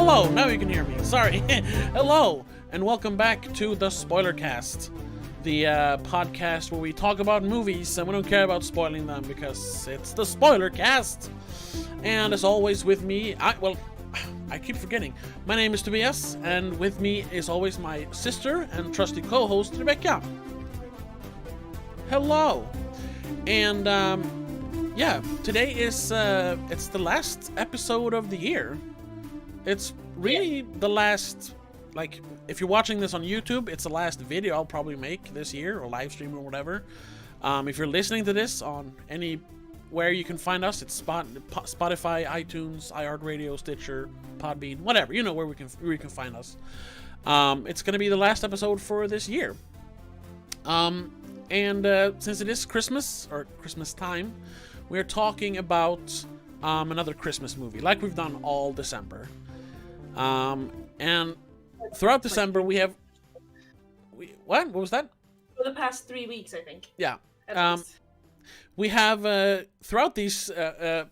hello! Now you can hear me. Sorry. Hello, and welcome back to the Spoiler Cast, the podcast where we talk about movies and we don't care about spoiling them because it's the Spoiler Cast. And as always, with me, I keep forgetting. My name is Tobias, and with me is always my sister and trusty co-host Rebecca. Hello, and today is it's the last episode of the year. It's really the last, like, if you're watching this on YouTube, it's the last video I'll probably make this year, or live stream or whatever. If you're listening to this on anywhere you can find us, it's Spotify, iTunes, iHeartRadio, Stitcher, Podbean, whatever, you know where you can find us. It's gonna be the last episode for this year. Since it is Christmas, or Christmas time, we're talking about another Christmas movie, like we've done all December. And throughout December what was that? For the past 3 weeks, I think. Yeah. We have, throughout these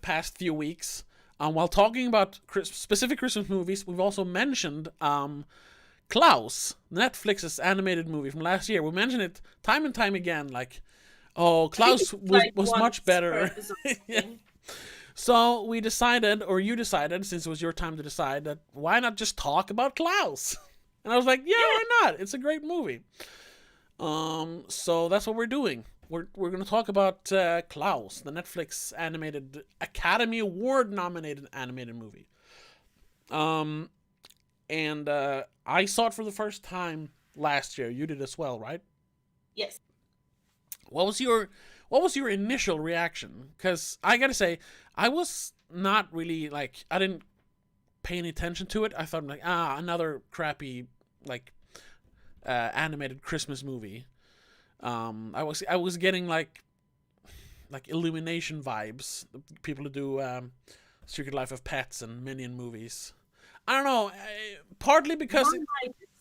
past few weeks, while talking about specific Christmas movies, we've also mentioned Klaus, Netflix's animated movie from last year. We mentioned it time and time again, like, oh, Klaus was much better. Yeah. So we decided, or you decided, since it was your time to decide, that why not just talk about Klaus? And I was like, yeah, why not? It's a great movie. So that's what we're doing. We're going to talk about Klaus, the Netflix animated, Academy Award nominated animated movie. I saw it for the first time last year. You did as well, right? Yes. What was your initial reaction? Because I gotta say, I was not really, like, I didn't pay any attention to it. I thought, like, another crappy, like, animated Christmas movie. I was getting like Illumination vibes. People who do Secret Life of Pets and Minion movies. I don't know. Partly because it's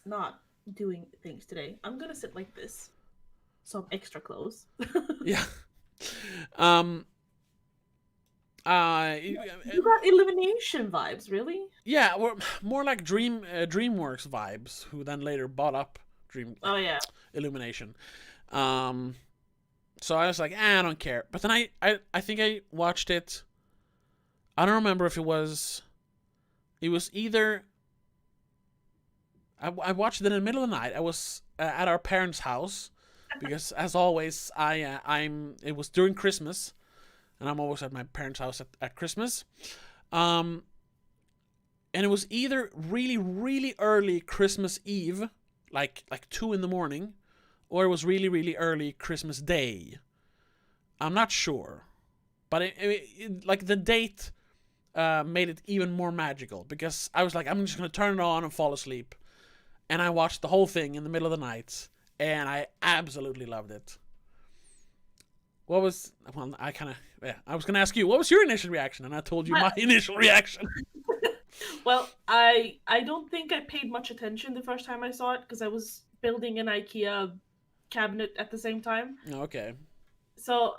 not doing things today. I'm gonna sit like this, so I'm extra close. Yeah. You got Illumination vibes, really? Yeah, more like DreamWorks vibes, who then later bought up Illumination. So I was like, I don't care. But then I think I watched it. I don't remember if it was either. I watched it in the middle of the night. I was at our parents' house because, as always, it was during Christmas. And I'm always at my parents' house at Christmas. And it was either really, really early Christmas Eve, like 2 a.m, or it was really, really early Christmas Day. I'm not sure. But it like the date made it even more magical, because I was like, I'm just going to turn it on and fall asleep. And I watched the whole thing in the middle of the night, and I absolutely loved it. I was going to ask you, what was your initial reaction? And I told you my initial reaction. Well, I don't think I paid much attention the first time I saw it, because I was building an IKEA cabinet at the same time. Okay. So,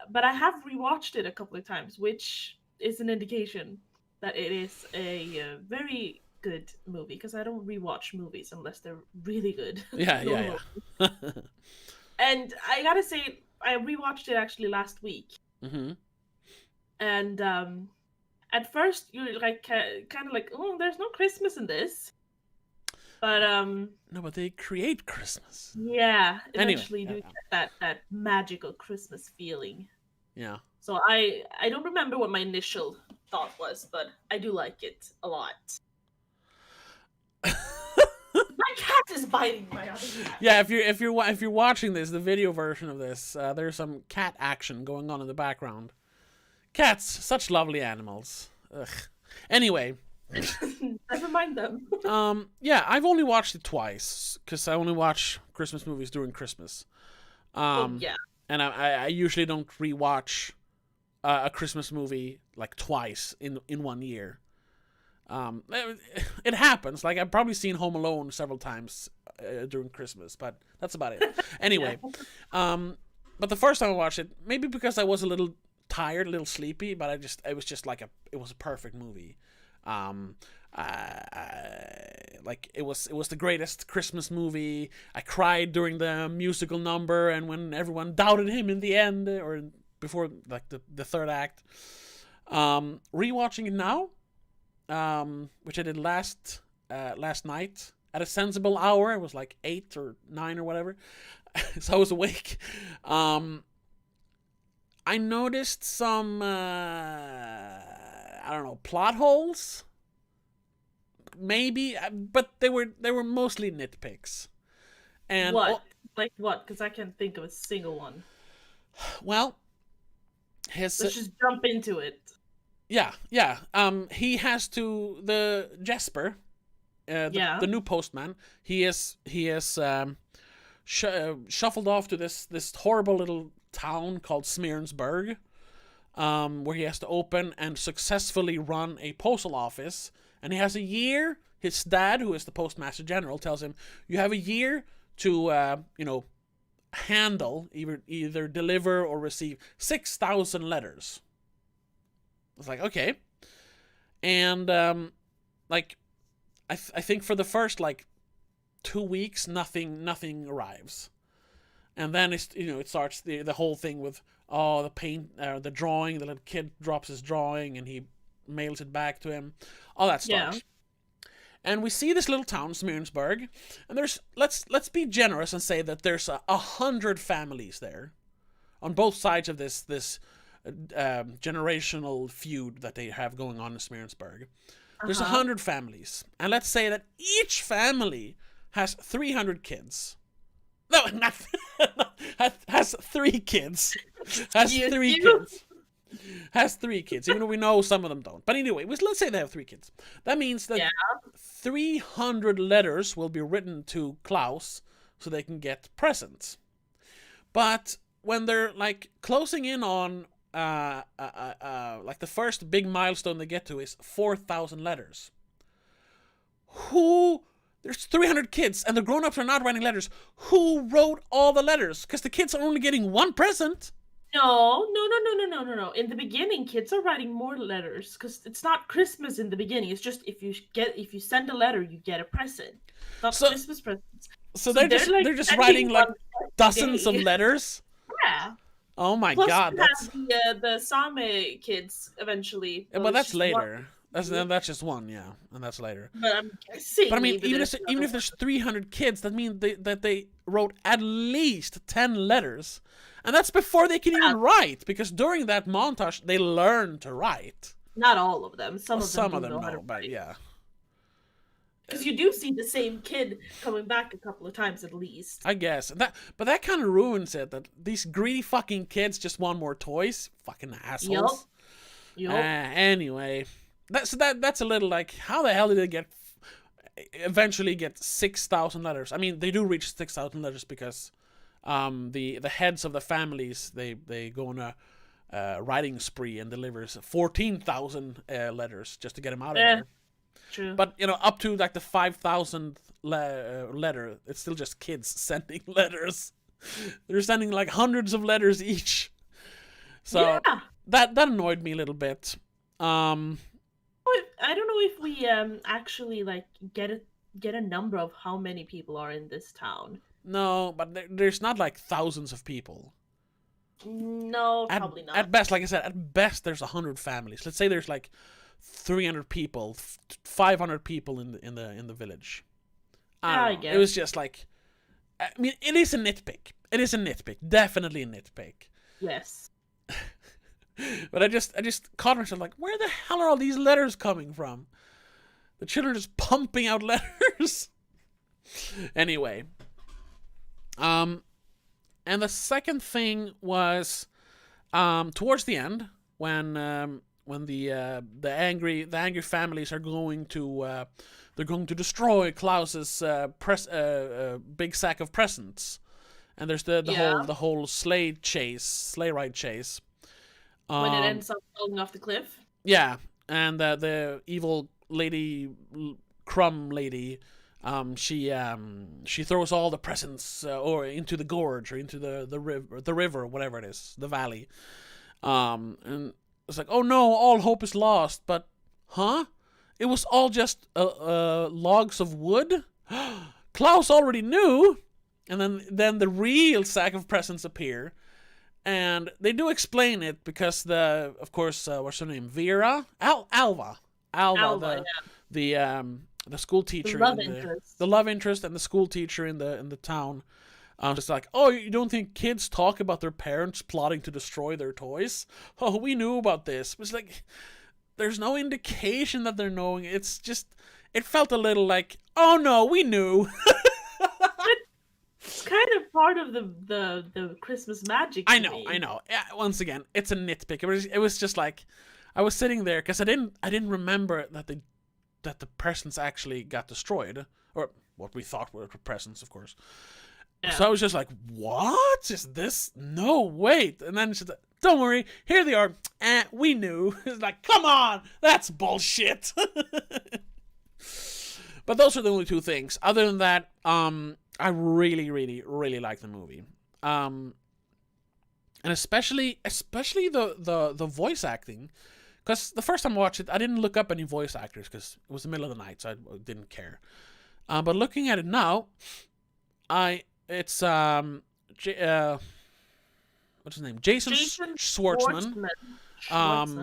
but I have rewatched it a couple of times, which is an indication that it is a very good movie, because I don't rewatch movies unless they're really good. Yeah. And I gotta say, I rewatched it actually last week. Mm-hmm. And at first you're like kind of like, oh, there's no Christmas in this. But no, but they create Christmas. Yeah, eventually anyway, get that magical Christmas feeling. Yeah. So I don't remember what my initial thought was, but I do like it a lot. My cat is biting my other cat. Yeah, if you're watching this, the video version of this, there's some cat action going on in the background. Cats, such lovely animals. Ugh. Anyway. Never mind them. Yeah, I've only watched it twice, because I only watch Christmas movies during Christmas. Yeah. And I usually don't rewatch a Christmas movie like twice in 1 year. It happens. Like, I've probably seen Home Alone several times during Christmas, but that's about it. Anyway, but the first time I watched it, maybe because I was a little tired, a little sleepy, but it was a perfect movie. Like it was the greatest Christmas movie. I cried during the musical number, and when everyone doubted him in the end, or before like the third act. Rewatching it now, which I did last night at a sensible hour. It was like 8 or 9 or whatever, so I was awake. I noticed some I don't know, plot holes. Maybe, but they were mostly nitpicks. And What? Like what? Because I can't think of a single one. Well, let's just jump into it. Yeah. He has to the Jesper, the new postman. He is shuffled off to this horrible little town called Smearnsburg, where he has to open and successfully run a postal office. And he has a year. His dad, who is the postmaster general, tells him, "You have a year to, handle, either deliver or receive 6,000 letters." It's like, okay. And, I think for the first, 2 weeks, nothing arrives. And then, it starts the whole thing with, the paint, the drawing, the little kid drops his drawing, and he mails it back to him. All that stuff. Yeah. And we see this little town, Smearnsburg, and there's let's be generous and say that there's 100 families there, on both sides of this generational feud that they have going on in Smearnsburg. There's 100 families, and let's say that each family has 300 kids. No, not has 3 kids. Has 3 kids. Has 3 kids, even though we know some of them don't. But anyway, let's say they have 3 kids. That means that 300 letters will be written to Klaus so they can get presents. But when they're closing in on the first big milestone they get to is 4,000 letters. There's 300 kids and the grown-ups are not writing letters. Who wrote all the letters? Because the kids are only getting 1 present. No. In the beginning, kids are writing more letters because it's not Christmas in the beginning. It's just if you send a letter, you get a present. Not Christmas presents. So they're just writing dozens of letters. Yeah. Oh my Plus god! That's the Same kids eventually. Well, that's later. That's just one, yeah, and that's later. But I'm guessing. But I mean, even if there's 300 kids, that means that they wrote at least 10 letters. And that's before they can even write, because during that montage, they learn to write. Not all of them. Some of them know, but yeah. Because you do see the same kid coming back a couple of times at least. I guess. But that kind of ruins it, that these greedy fucking kids just want more toys. Fucking assholes. Yup. Anyway, that's a little how the hell did they eventually get 6,000 letters? I mean, they do reach 6,000 letters because... the heads of the families they go on a writing spree and delivers 14,000 letters just to get them out of there. True. But up to the 5,000th letter, it's still just kids sending letters. They're sending hundreds of letters each. So that annoyed me a little bit. I don't know if we actually get a number of how many people are in this town. No, but there's not thousands of people. No, probably not. At best, like I said, at best there's 100 families. Let's say there's 300 people, 500 people in the village. I guess. It was just I mean, it is a nitpick. It is a nitpick. Definitely a nitpick. Yes. But I just caught myself where the hell are all these letters coming from? The children are just pumping out letters. Anyway. And the second thing was, towards the end, when the angry families are going to, they're going to destroy Klaus's big sack of presents, and there's the whole sleigh ride chase. When it ends up falling off the cliff. Yeah, and the evil lady, Crumb lady. She throws all the presents or into the gorge or into the river, whatever it is, the valley. And it's oh no, all hope is lost. But, huh? it was all just logs of wood. Klaus already knew, and then the real sack of presents appear, and they do explain it because of course, what's her name, Vera, Alva, Alva, the school teacher, the love interest, and the school teacher in the town. It's like, oh, you don't think kids talk about their parents plotting to destroy their toys? Oh, we knew about this. It's like, there's no indication that they're knowing. It's just, it felt a little like, oh no, we knew. It's kind of part of the Christmas magic. I know. Yeah, once again, it's a nitpick. It was just like, I was sitting there because I didn't remember that the presents actually got destroyed, or what we thought were the presents, of course. Yeah. So I was just like, what is this? No, wait. And then she's like, don't worry, here they are. We knew. It's like, come on, that's bullshit. But those are the only two things. Other than that, I really, really, really like the movie. And especially the voice acting. Because the first time I watched it, I didn't look up any voice actors because it was the middle of the night, so I didn't care. But looking at it now, it's what's his name? Jason Schwartzman.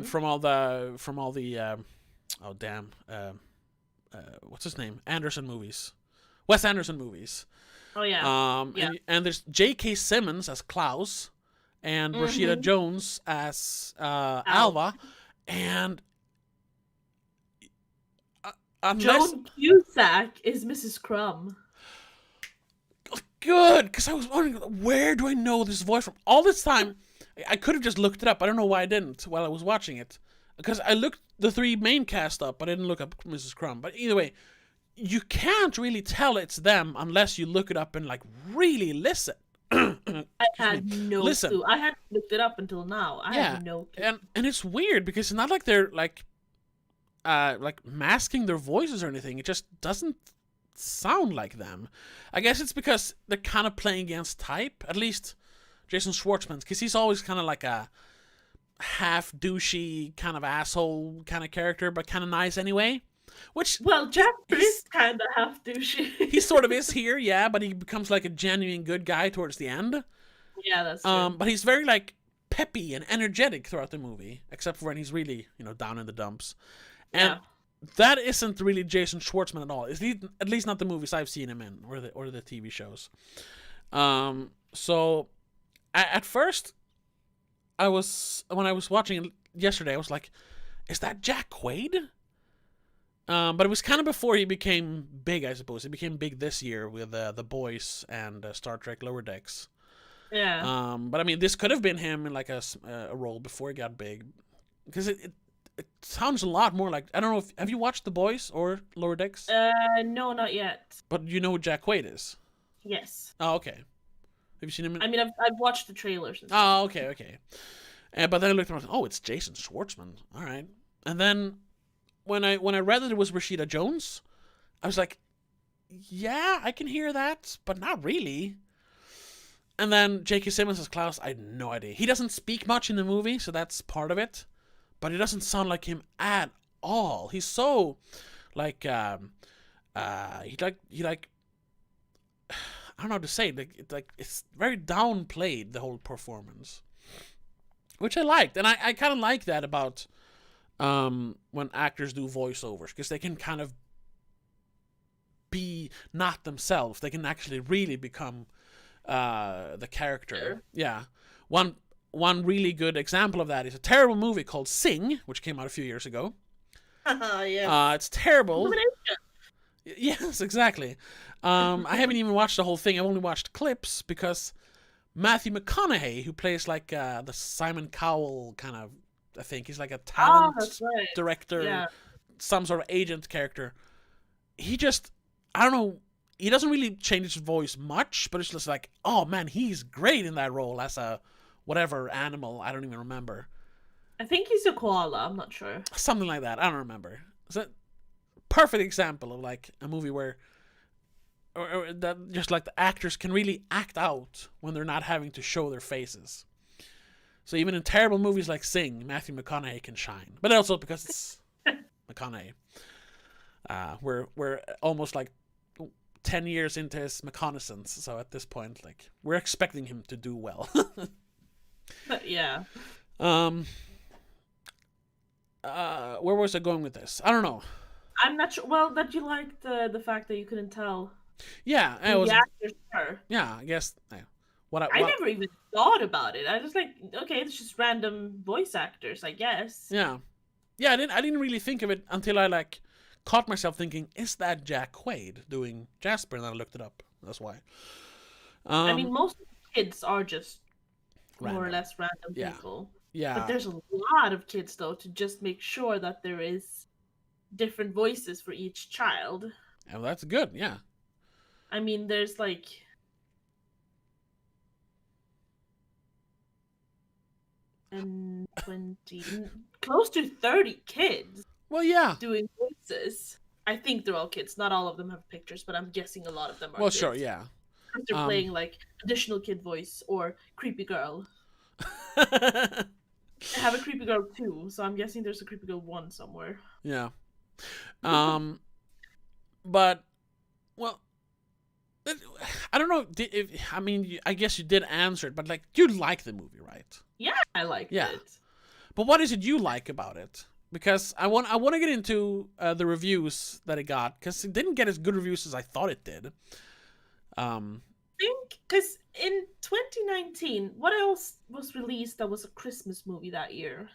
From all the what's his name? Wes Anderson movies. Oh yeah. And there's J.K. Simmons as Klaus, and Rashida Jones as Alva, and Joan Cusack is Mrs. Crumb. Good, because I was wondering, where do I know this voice from? All this time, I could have just looked it up. I don't know why I didn't while I was watching it. Because I looked the three main cast up, but I didn't look up Mrs. Crumb. But either way, you can't really tell it's them unless you look it up and, like, really listen. I had no clue. I hadn't looked it up until now. I had no clue. And it's weird because it's not like they're, like masking their voices or anything. It just doesn't sound like them. I guess it's because they're kind of playing against type, at least Jason Schwartzman, because he's always kind of like a half douchey kind of asshole kind of character, but kind of nice anyway. Jack is kind of half douchey. He sort of is here, yeah, but he becomes like a genuine good guy towards the end. Yeah, that's true. But he's very like peppy and energetic throughout the movie, except for when he's really, down in the dumps. And that isn't really Jason Schwartzman at all. At least not the movies I've seen him in, or the TV shows. So at first, when I was watching it yesterday, I was like, "Is that Jack Quaid?" But it was kind of before he became big, I suppose. He became big this year with The Boys and Star Trek Lower Decks. Yeah. But I mean, this could have been him in like a role before he got big, because it sounds a lot more like, I don't know have you watched The Boys or Lower Decks? No, not yet. But you know who Jack Quaid is? Yes. Oh, okay. Have you seen him? I mean, I've watched the trailers. And stuff. Oh, okay. But then I looked around. Oh, it's Jason Schwartzman. All right. And then when I read that it was Rashida Jones, I was like, yeah, I can hear that, but not really. And then J.K. Simmons as Klaus, I had no idea. He doesn't speak much in the movie, so that's part of it. But it doesn't sound like him at all. He's so like I don't know how to say it. Like it's very downplayed, the whole performance, which I liked, and I kind of like that about when actors do voiceovers, because they can kind of be not themselves. They can actually really become the character. Sure. Yeah. One really good example of that is a terrible movie called Sing, which came out a few years ago. Yeah. It's terrible. Yes, exactly. I haven't even watched the whole thing. I've only watched clips because Matthew McConaughey, who plays like the Simon Cowell kind of, I think he's like a talent director, some sort of agent character. He just, I don't know, he doesn't really change his voice much, but it's just like, oh man, he's great in that role as a whatever animal, I don't even remember. I think he's a koala, I'm not sure. Something like that, I don't remember. It's a perfect example of like a movie where or that just like the actors can really act out when they're not having to show their faces. So even in terrible movies like Sing, Matthew McConaughey can shine. But also because it's McConaughey. We're almost like 10 years into his reconnaissance, so at this point, like, we're expecting him to do well. Yeah. um. Where was I going with this? I don't know. I'm not sure. Well, that you liked the fact that you couldn't tell Yeah, I who the was. actors were. Yeah, I guess. What? I never even thought about it. I was like, okay, it's just random voice actors, I guess. Yeah, yeah. I didn't really think of it until I like caught myself thinking, is that Jack Quaid doing Jasper? And then I looked it up. That's why. I mean, most kids are just more or Random. less random Yeah. people. Yeah. But there's a lot of kids, though, to just make sure that there is different voices for each child. Oh, that's good. Yeah. I mean, there's like and 20, close to 30 kids Well, yeah. doing voices. I think they're all kids. Not all of them have pictures, but I'm guessing a lot of them are. Well, kids. sure. Yeah. They're playing like additional kid voice or creepy girl. I have a creepy girl 2, so I'm guessing there's a creepy girl 1 somewhere. Yeah. But well, I don't know. I mean, I guess you did answer it, but like, you like the movie, right? Yeah, I liked Yeah. it. But what is it you like about it? Because I want to get into the reviews that it got, because it didn't get as good reviews as I thought it did. I think because in 2019, what else was released that was a Christmas movie that year?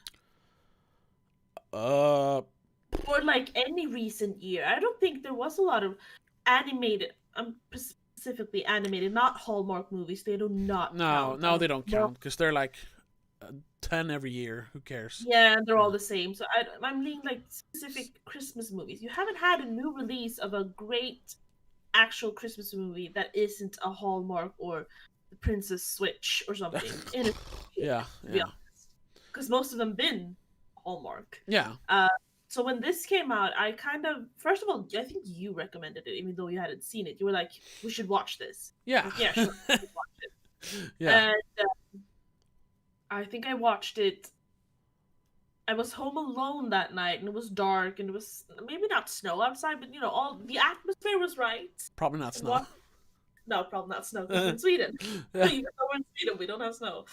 Or like any recent year. I don't think there was a lot of animated, specifically animated, not Hallmark movies. They do not count. No, they don't count, because they're like 10 every year. Who cares? Yeah, they're all the same. So I'm meaning like specific Christmas movies. You haven't had a new release of a great actual Christmas movie that isn't a Hallmark or the Princess Switch or something. Yeah. Because most of them been Hallmark. Yeah. So when this came out, I kind of, first of all, I think you recommended it, even though you hadn't seen it. You were like, we should watch this. Yeah. Like, yeah, sure, we should watch it. Yeah. And I think I watched it. I was home alone that night, and it was dark, and it was maybe not snow outside, but all the atmosphere was right. Probably not snow. No, probably not snow. Because we're in Sweden. Yeah. Even though we're in Sweden, we don't have snow.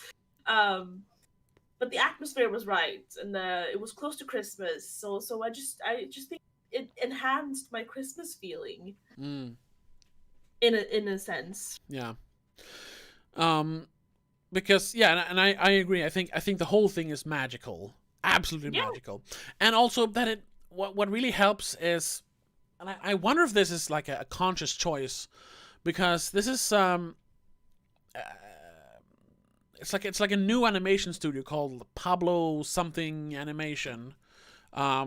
But the atmosphere was right, and it was close to Christmas. So I just think it enhanced my Christmas feeling. In a sense. Yeah. Because and I agree. I think the whole thing is magical, absolutely magical, and also that what really helps is, and I wonder if this is like a conscious choice, because this is it's like a new animation studio called Pablo something animation,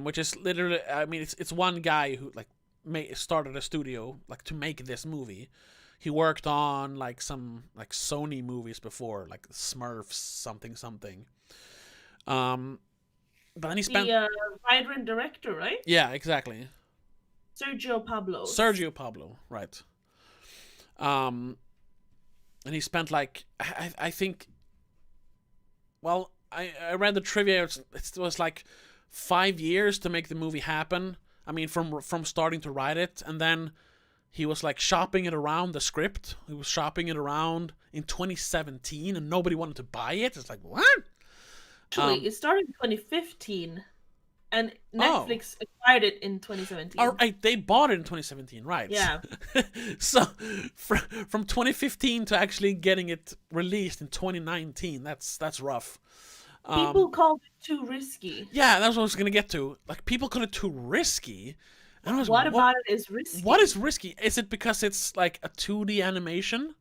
which is literally, I mean, it's one guy who like started a studio like to make this movie. He worked on like some like Sony movies before, like Smurfs something. But then he spent the writer and director, right? Yeah, exactly. Sergio Pablo, right. And he spent like I think. Well, I read the trivia. It was like 5 years to make the movie happen. I mean, from starting to write it, and then he was like shopping it around the script. He was shopping it around in 2017, and nobody wanted to buy it. It's like, what? Actually, it started in 2015, and Netflix acquired it in 2017. All right, they bought it in 2017, right? Yeah. So from 2015 to actually getting it released in 2019, that's rough. People called it too risky. Yeah, that's what I was gonna get to. Like, people call it too risky. And what about it is risky? What is risky? Is it because it's like a 2D animation?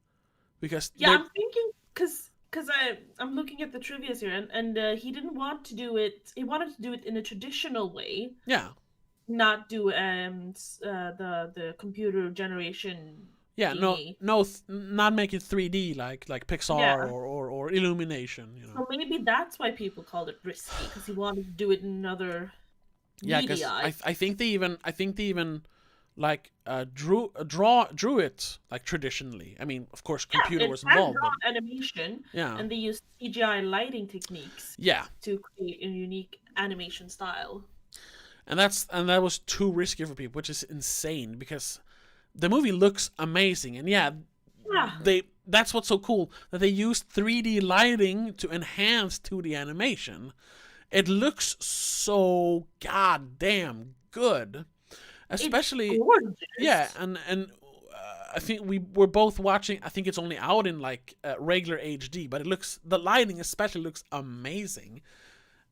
Because I'm thinking because I'm looking at the trivias here, and he didn't want to do it. He wanted to do it in a traditional way. Yeah. Not do the computer generation. Yeah, not make it 3D like Pixar or Illumination. So maybe that's why people called it risky, because he wanted to do it in another. Yeah, because I think they even like drew it like traditionally. I mean, of course, computer was involved. But animation. Yeah. And they used CGI lighting techniques. Yeah. To create a unique animation style. and that was too risky for people, which is insane because the movie looks amazing, and yeah, Yeah. that's what's so cool, that they used 3D lighting to enhance 2D animation. It looks so goddamn good, especially It's gorgeous. yeah, and I think we're both watching. I think it's only out in like regular HD, but the lighting especially looks amazing,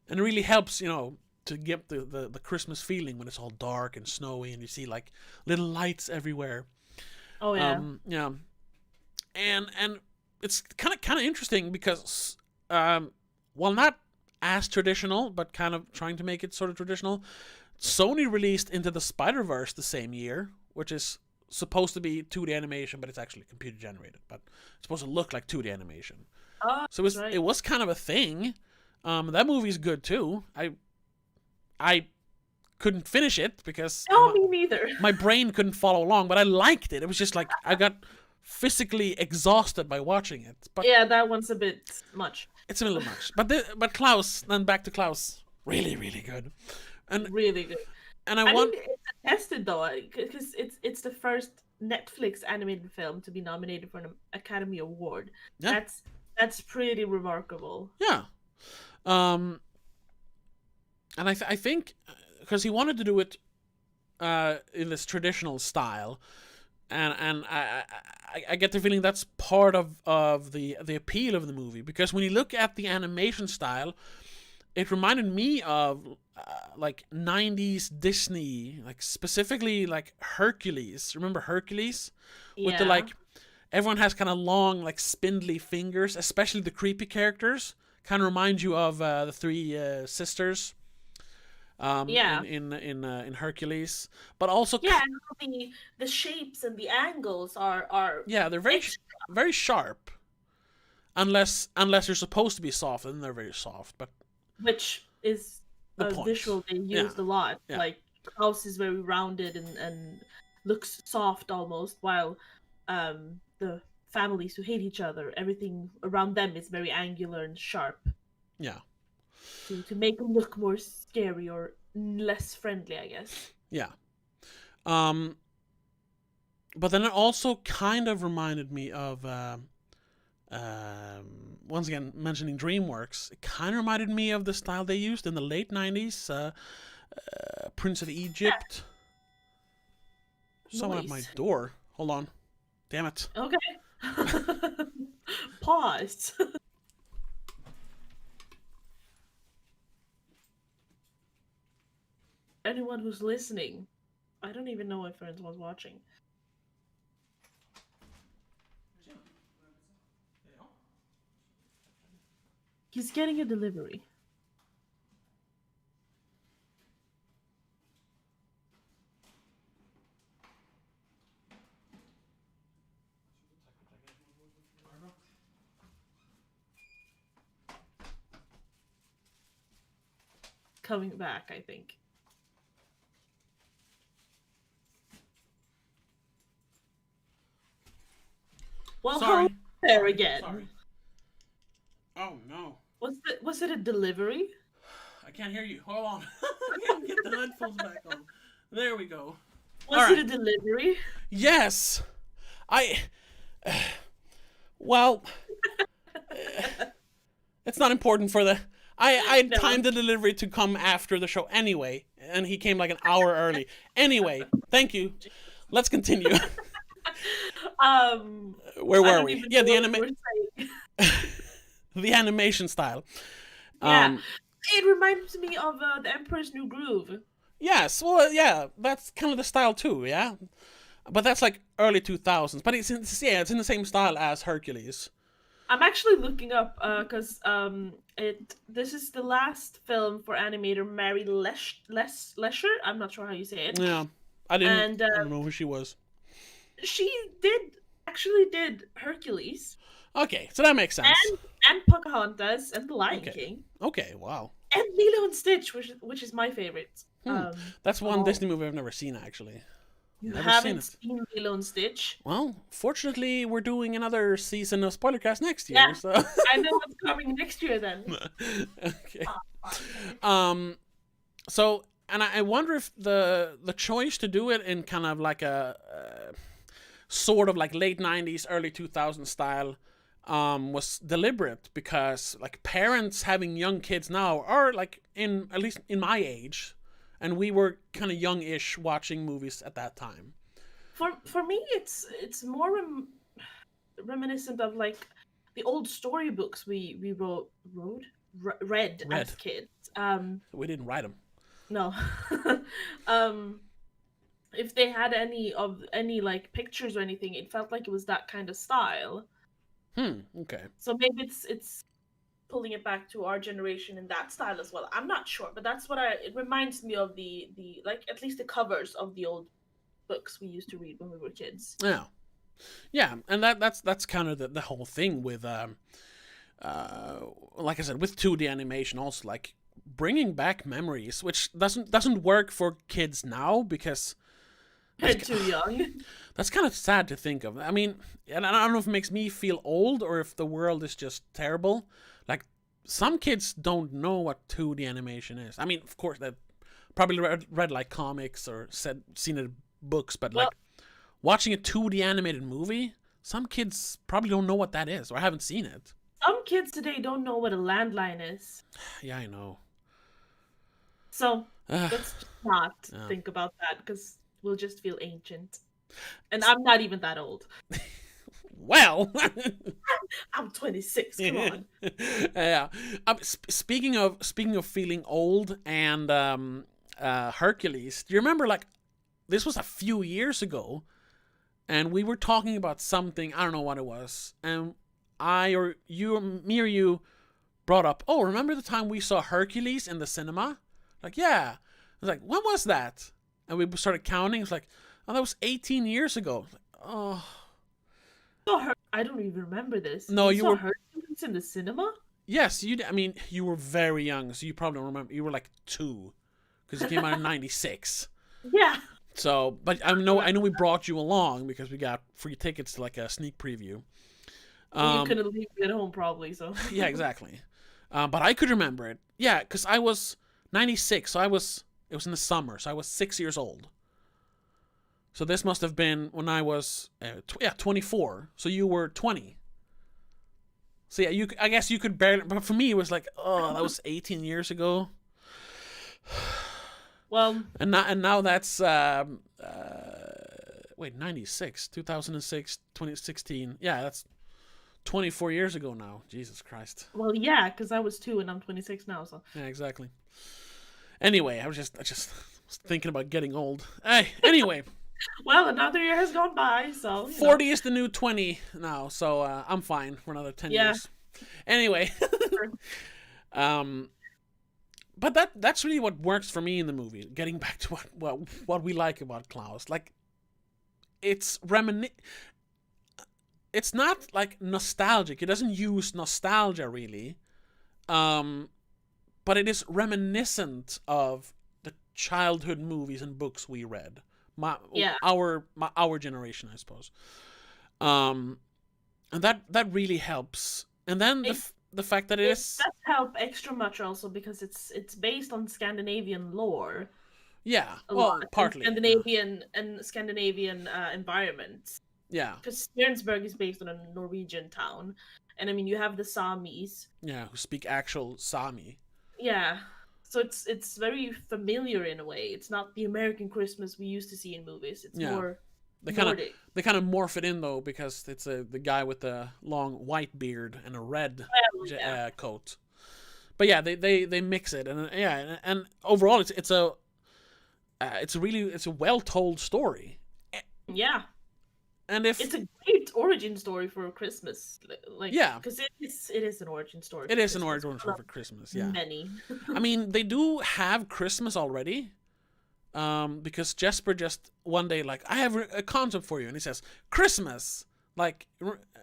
and it really helps, to get the Christmas feeling when it's all dark and snowy and you see like little lights everywhere. Oh yeah. Yeah, and it's kind of interesting because while not as traditional, but kind of trying to make it sort of traditional, Sony released Into the Spider-Verse the same year, which is supposed to be 2D animation, but it's actually computer generated. But it's supposed to look like 2D animation. Oh, So right. it was kind of a thing. That movie's good too. I couldn't finish it because No, me neither. my brain couldn't follow along, but I liked it. It was just like I got physically exhausted by watching it. But Yeah, that one's a bit much. it's a little much. But Klaus, then back to Klaus, really really good. And Really good. and I want think it's attested though, because it's the first Netflix animated film to be nominated for an Academy Award. Yeah. That's pretty remarkable. yeah. And I think because he wanted to do it in this traditional style, and I get the feeling that's part of the appeal of the movie, because when you look at the animation style, it reminded me of like 90s Disney, like specifically like Hercules. Remember Hercules? With the Yeah. like, everyone has kind of long, like spindly fingers, especially the creepy characters. Kind of remind you of the three sisters. Yeah. In Hercules, but also Yeah, and how the shapes and the angles are yeah, they're very extra, very sharp. Unless you're supposed to be soft, then they're very soft. But which is the a point. visual they Yeah. used a lot. Yeah. Like Klaus is very rounded and looks soft almost, while the families who hate each other, everything around them is very angular and sharp Yeah, to make them look more scary or less friendly, I guess. yeah. But then it also kind of reminded me of once again mentioning DreamWorks. It kind of reminded me of the style they used in the late '90s. Prince of Egypt. Someone at my Noise. door. Hold on. Damn it. Okay. Pause. Anyone who's listening, I don't even know if anyone's watching. He's getting a delivery. Coming back, I think. Well, Sorry. hello there again. Sorry. Oh no. Was it a delivery? I can't hear you. Hold on. I can't get the headphones back on. There we go. Was All it right. a delivery? Yes. Well, it's not important for the. I No. timed the delivery to come after the show anyway, and he came like an hour early. Anyway, thank you. Let's continue. Where I were don't we? even Yeah, know the what you were saying. the animation style. Yeah. It reminds me of The Emperor's New Groove. Yes, well, yeah, that's kind of the style too, yeah. But that's like early 2000s. But it's in the same style as Hercules. I'm actually looking up because this is the last film for animator Mary Lesher. I'm not sure how you say it. Yeah, I don't And know who she was. she actually did Hercules Okay, so that makes sense. and Pocahontas and The Lion Okay. King Okay, wow. and Lilo and Stitch, which is my favorite. That's one Oh. Disney movie I've never seen, actually. You Never haven't seen seen Lilo and Stitch? Well, fortunately, we're doing another season of Spoilercast next year, Yeah. so... I know what's coming next year then. Okay. Oh, So and I wonder if the choice to do it in kind of like a sort of like late 90s, early 2000s style was deliberate, because like parents having young kids now are like in, at least in my age, and we were kind of young-ish watching movies at that time. For me, it's more reminiscent of like the old storybooks we read as kids. We didn't write them. No. If they had any like pictures or anything, it felt like it was that kind of style. Okay. So maybe it's pulling it back to our generation in that style as well. I'm not sure, but that's what it reminds me of the like, at least the covers of the old books we used to read when we were kids. Yeah. Yeah, and that's kind of the whole thing with like I said, with 2D animation, also like bringing back memories, which doesn't work for kids now, because they're too young. That's kind of sad to think of. I mean, and I don't know if it makes me feel old or if the world is just terrible. Like, some kids don't know what 2D animation is. I mean, of course, they've probably read like comics or seen it in books, but like watching a 2D animated movie, some kids probably don't know what that is or haven't seen it. Some kids today don't know what a landline is. Yeah, I know. So let's just not think about that, because we'll just feel ancient. And I'm not even that old. Well, I'm 26. Come on. Yeah. Speaking of feeling old and Hercules, do you remember, like, this was a few years ago, and we were talking about something, I don't know what it was, and me or you brought up, oh, remember the time we saw Hercules in the cinema? Like, yeah. I was like, when was that? And we started counting. It's like, oh, that was 18 years ago. Like, oh. I don't even remember this. No, you were Hercules in the cinema? Yes, I mean, you were very young, so you probably don't remember. You were like 2, because it came out in '96. Yeah. So, but I know we brought you along because we got free tickets to like a sneak preview. You couldn't leave me at home, probably. So. Yeah, exactly. But I could remember it. Yeah, because I was 96, so it was in the summer, so I was 6 years old. So this must have been when I was 24. So you were 20. So yeah, I guess you could barely. But for me, it was like, oh, that was 18 years ago. Well, and now that's 96, 2006, 2016. Yeah, that's 24 years ago now. Jesus Christ. Well, yeah, because I was 2 and I'm 26 now. So yeah, exactly. Anyway, I just was thinking about getting old. Hey, anyway. Well, another year has gone by, so 40 is the new 20 now, so I'm fine for another 10 years. Anyway, but that's really what works for me in the movie. Getting back to what we like about Klaus, like, it's it's not like nostalgic. It doesn't use nostalgia really, but it is reminiscent of the childhood movies and books we read. Our generation, I suppose. And that really helps. And then the fact that it does help extra much also because it's based on Scandinavian lore. Yeah, well, partly Scandinavian environments. Yeah, because Stjärnsberg is based on a Norwegian town, and I mean you have the Samis. Yeah, who speak actual Sami. Yeah. So it's very familiar in a way. It's not the American Christmas we used to see in movies. It's more Nordic. They kind of morph it in though because it's the guy with the long white beard and a red coat. But yeah, they mix it and overall it's a well told story. Yeah. And it's a great origin story for Christmas, because it is an origin story. It is an origin story for Christmas. Yeah, many. I mean, they do have Christmas already, because Jesper just one day like, I have a concept for you, and he says Christmas, like,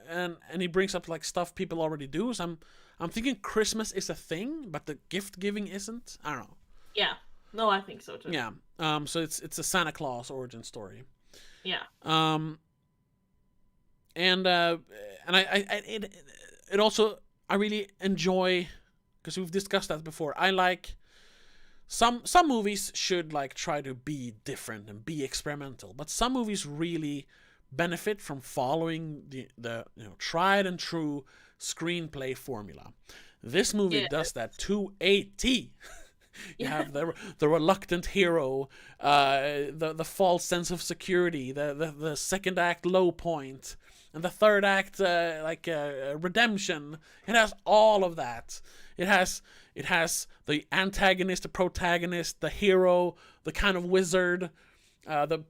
and he brings up like stuff people already do. So I'm thinking Christmas is a thing, but the gift giving isn't. I don't know. Yeah, no, I think so too. Yeah, so it's a Santa Claus origin story. Yeah. And it also, I really enjoy, because we've discussed that before, I like some movies should like try to be different and be experimental, but some movies really benefit from following the tried and true screenplay formula. This movie Yeah. does that to a T. You Yeah. have the reluctant hero, the false sense of security, the second act low point, and the third act redemption. It has all of that. It has the antagonist, the protagonist, the hero, the kind of wizard, the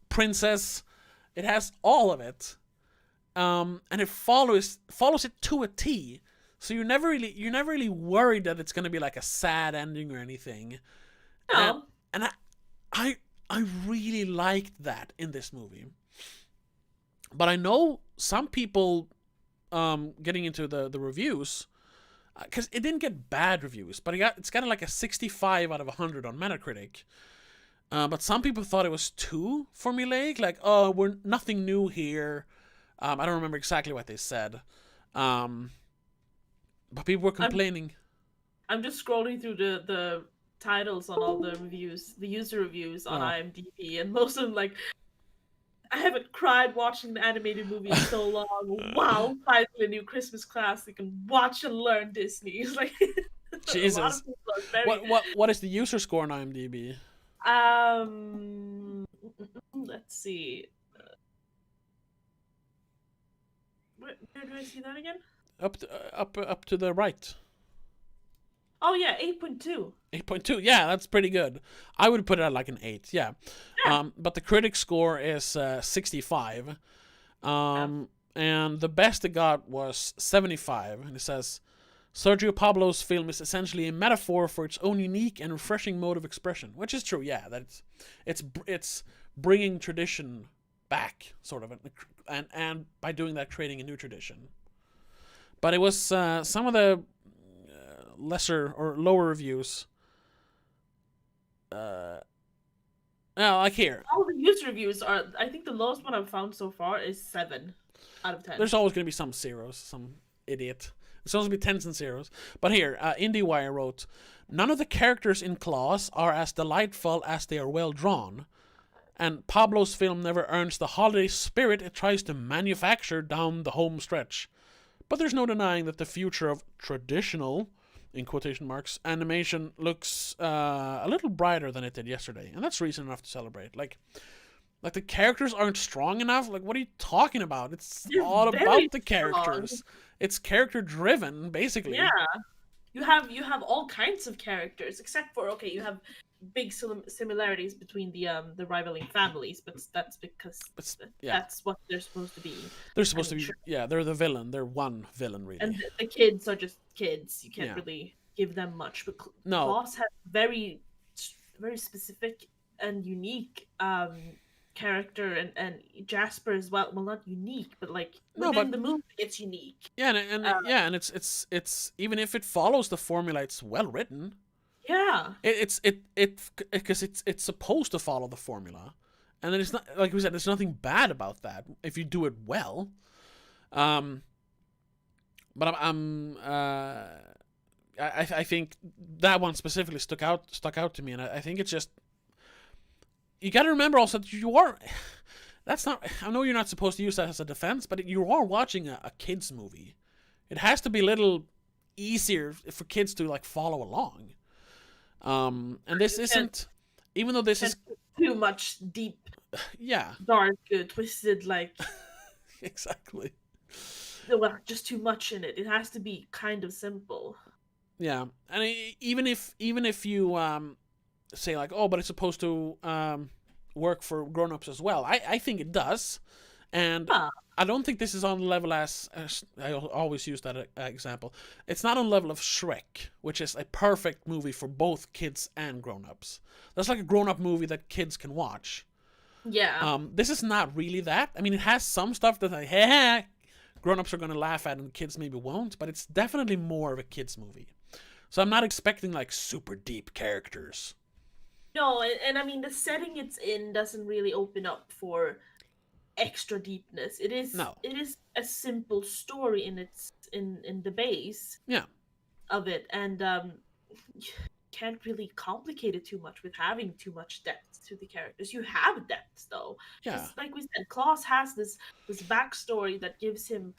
princess. It has all of it, and it follows it to a T. So you're never really worried that it's gonna be like a sad ending or anything. No. And I really liked that in this movie. But I know some people getting into the reviews, because it didn't get bad reviews, but it's got like a 65 out of 100 on Metacritic. But some people thought it was too formulaic, like, oh, we're nothing new here. I don't remember exactly what they said. But people were complaining. I'm just scrolling through the titles on all the reviews, the user reviews on IMDb, and most of them like, I haven't cried watching the animated movie in so long. Wow, finally a new Christmas classic and watch and learn Disney. It's like Jesus. A lot of people are very... What is the user score on IMDb? Let's see. Where do I see that again? Up to the right. Oh yeah, 8.2. 8.2. Yeah, that's pretty good. I would put it at like an 8. Yeah. But the critic score is 65. And the best it got was 75. And it says, Sergio Pablo's film is essentially a metaphor for its own unique and refreshing mode of expression, which is true. Yeah, that it's bringing tradition back, sort of, and by doing that, creating a new tradition. But it was some of the lesser or lower reviews. Like here. All the user reviews are, I think the lowest one I've found so far is 7 out of 10. There's always going to be some zeros, some idiot. There's always going to be tens and zeros. But here, IndieWire wrote, none of the characters in Klaus are as delightful as they are well drawn. And Pablo's film never earns the holiday spirit it tries to manufacture down the home stretch. But there's no denying that the future of traditional, in quotation marks, animation looks a little brighter than it did yesterday. And that's reason enough to celebrate. Like the characters aren't strong enough. Like, what are you talking about? It's all about the characters. It's character driven, basically. Yeah. You have all kinds of characters, except for, okay, you have big similarities between the rivaling families, but that's because that's what they're supposed to be. They're supposed to be, they're the villain. They're one villain, really. And the kids are just kids. You can't really give them much. But Klaus has very, very specific and unique character, and Jasper as well. Well, not unique, but like within the movie, it's unique. Yeah, and it's even if it follows the formula, it's well written. Yeah, it's because it's supposed to follow the formula, and then it's not, like we said, there's nothing bad about that if you do it well. But I think that one specifically stuck out to me, and I think it's just, you got to remember also that that's not, I know you're not supposed to use that as a defense, but you are watching a kids movie. It has to be a little easier for kids to like follow along. And this isn't, even though this is too much deep, dark, twisted, like exactly. Well, just too much in it. It has to be kind of simple. Yeah, and even if you say like, oh, but it's supposed to work for grown-ups as well. I think it does, and I don't think this is on the level as I always use that example. It's not on the level of Shrek, which is a perfect movie for both kids and grown-ups. That's like a grown-up movie that kids can watch. Yeah. This is not really that. I mean, it has some stuff that like, grown-ups are going to laugh at and kids maybe won't, but it's definitely more of a kids movie. So I'm not expecting like super deep characters. No, and I mean the setting it's in doesn't really open up for extra deepness. It is a simple story in the base. Yeah. Of it, and can't really complicate it too much with having too much depth to the characters. You have depth though, Yeah. because like we said, Klaus has this backstory that gives him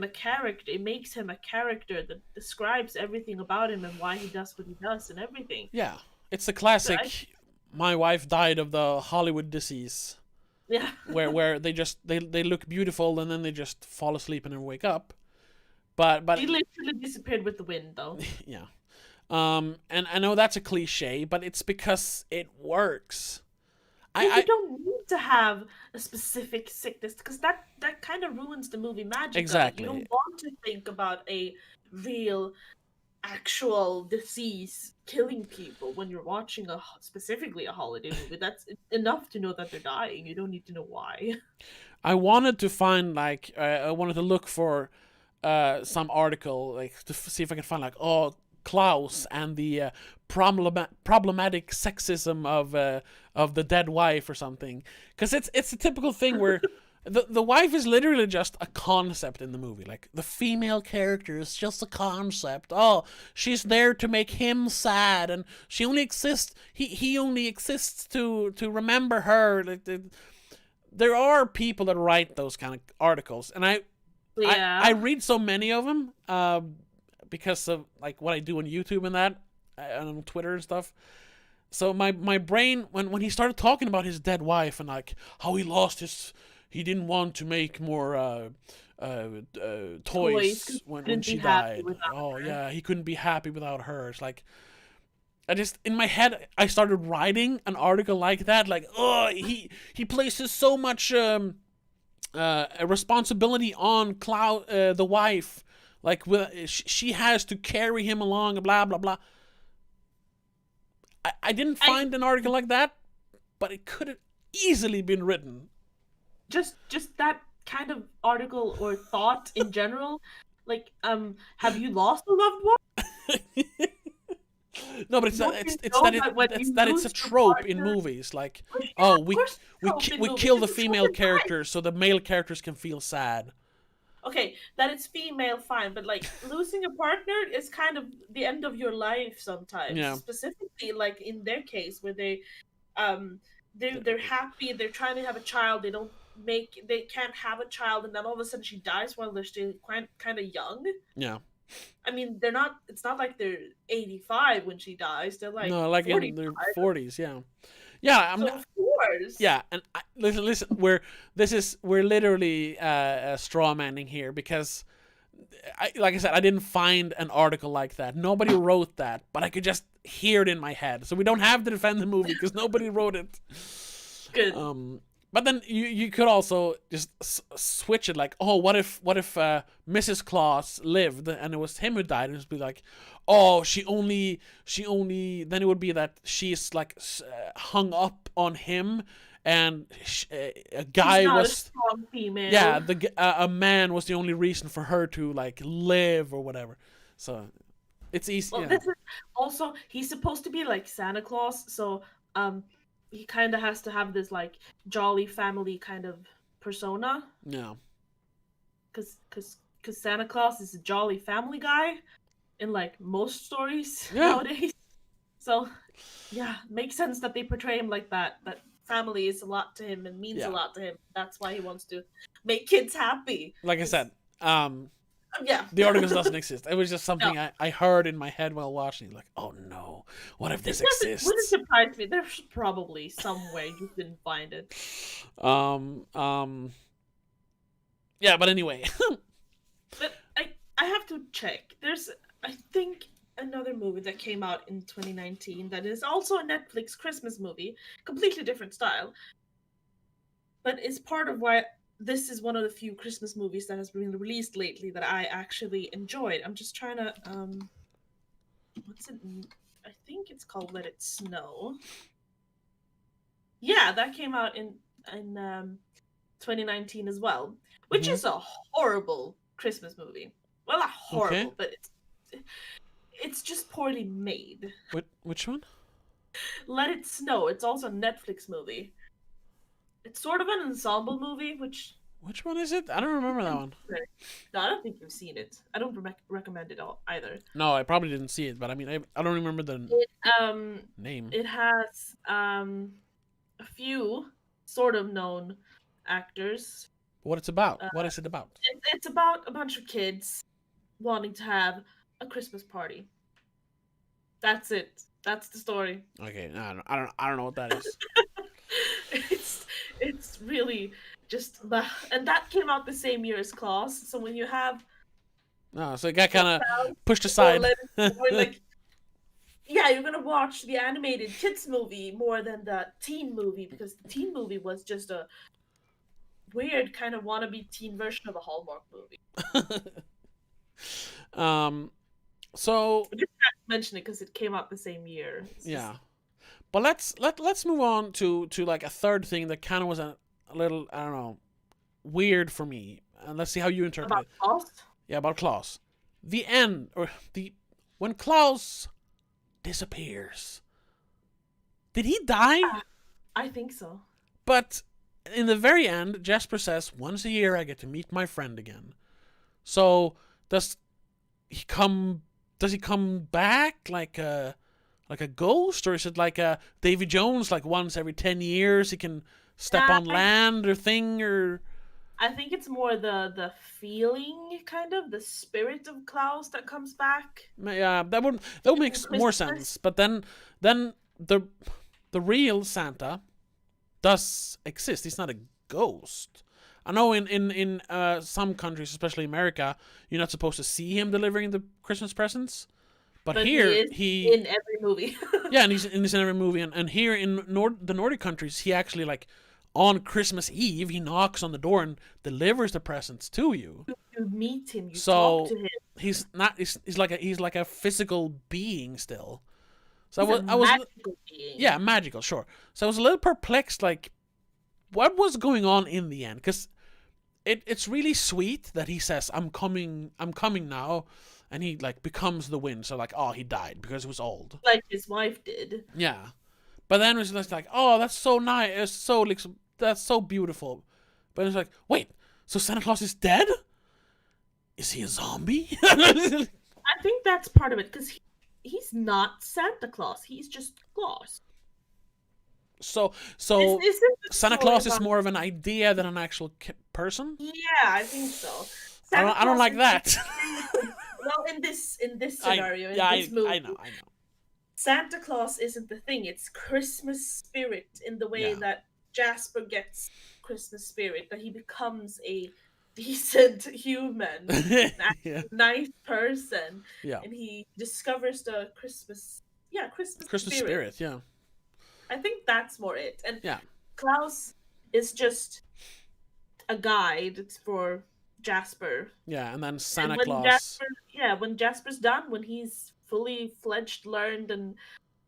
a character. It makes him a character that describes everything about him and why he does what he does and everything. Yeah. It's the So classic. My wife died of the Hollywood disease, yeah, where they look beautiful and then they just fall asleep and never wake up. But she literally disappeared with the wind though. yeah. And I know that's a cliche, but it's because it works. You don't need to have a specific sickness because that kind of ruins the movie magic. Exactly. You don't want to think about a real, actual disease killing people when you're watching specifically a holiday movie. That's enough to know that they're dying. You don't need to know why. I wanted to find I wanted to look for some article to see if I could find Klaus and the problematic sexism of the dead wife or something, because it's a typical thing where the wife is literally just a concept in the movie. Like, the female character is just a concept. Oh, she's there to make him sad, and she only exists. He only exists to remember her. There are people that write those kind of articles, and I read so many of them because of what I do on YouTube and that, and on Twitter and stuff. So my brain, when he started talking about his dead wife and how he didn't want to make more toys when she died. Oh yeah, he couldn't be happy without her. It's like, in my head, I started writing an article like that. He places so much responsibility on the wife. She has to carry him along, blah blah blah. I didn't find an article like that, but it could have easily been written. Just that kind of article or thought in general. Have you lost a loved one? No, but it's a trope in movies. We kill the female characters so the male characters can feel sad. Okay, that it's female, fine, but losing a partner is kind of the end of your life sometimes. Yeah. Specifically, in their case, where they're happy, they're trying to have a child, they can't have a child, and then all of a sudden she dies while they're still kind of young. Yeah. I mean, it's not like they're 85 when she dies. They're in their 40s, yeah. Yeah, of course. Yeah, and listen, we're literally straw manning here because, like I said, I didn't find an article like that. Nobody wrote that, but I could just hear it in my head. So we don't have to defend the movie because nobody wrote it. Good. But then you could also just switch it, what if Mrs. Klaus lived and it was him who died, and it'd be she only then it would be that she's hung up on him, and a guy was a strong female. Yeah, a man was the only reason for her to live or whatever. So it's easy. Well, this is also, he's supposed to be like Santa Claus, so he kind of has to have this jolly family kind of persona. Yeah. Because Santa Claus is a jolly family guy in most stories nowadays. So yeah, makes sense that they portray him like that. That family is a lot to him and means a lot to him. That's why he wants to make kids happy. Like I said, yeah. The articles doesn't exist. It was just something I heard in my head while watching. Oh no, what if this exists? Wouldn't surprise me. There's probably somewhere you didn't find it. Yeah, but anyway. But I have to check. There's, I think, another movie that came out in 2019 that is also a Netflix Christmas movie, completely different style, but it's part of why this is one of the few Christmas movies that has been released lately that I actually enjoyed. I'm just trying to what's it? I think it's called Let It Snow. Yeah, that came out in 2019 as well, which is a horrible Christmas movie. Well, not horrible, but it's just poorly made. Which one? Let It Snow. It's also a Netflix movie. It's sort of an ensemble movie, which Which one is it? I don't remember that one. No, I don't think you've seen it. I don't recommend it all either. No, I probably didn't see it, but I mean, I don't remember the It name. it has a few sort of known actors. What it's about? What is it about? It's about a bunch of kids wanting to have a Christmas party. That's it. That's the story. Okay, no, I don't know what that is. It's really just and that came out the same year as Klaus. So when you have No, so it got kind of pushed or aside. like yeah, you're gonna watch the animated kids movie more than the teen movie because the teen movie was just a weird kind of wannabe teen version of a Hallmark movie. So I just have to mention it because it came out the same year. yeah, but let's move on to like a third thing that kind of was a little, I don't know, weird for me, and let's see how you interpret About it. Klaus? Yeah, about Klaus. The end, or the when Klaus disappears. Did he die? I think so. But in the very end, Jasper says, "Once a year, I get to meet my friend again." So does he come? Does he come back like a ghost, or is it like a Davy Jones, like once every 10 years he can step on land or thing, or? I think it's more the feeling, kind of the spirit of Klaus that comes back. Yeah, that would make more sense. But then the real Santa does exist. He's not a ghost. I know in some countries, especially America, you're not supposed to see him delivering the Christmas presents. But here he in every movie. yeah, and he's in every movie. And here in the Nordic countries, he actually like on Christmas Eve he knocks on the door and delivers the presents to you. You meet him. You talk to him. He's not. He's like a physical being still. So He's I was magical being. yeah, magical, sure. So I was a little perplexed, like what was going on in the end, because it's really sweet that he says I'm coming now, and he like becomes the wind. So like, oh, he died because he was old, like his wife did. Yeah, but then it was just like, oh, that's so nice. It's so like that's so beautiful. But it's like, wait, so Santa Claus is dead? Is he a zombie? I think that's part of it because he's not Santa Claus. He's just Claus. So Santa Claus is more of an idea than an actual person. Yeah, I think so. I don't like that. Well, in this scenario, this movie, I know. Santa Claus isn't the thing. It's Christmas spirit in the way that Jasper gets Christmas spirit, that he becomes a decent human, nice person, and he discovers the Christmas spirit. Yeah. I think that's more it. And Klaus is just a guide for Jasper. Yeah, and then Santa Claus. When Jasper's done, when he's fully fledged, learned, and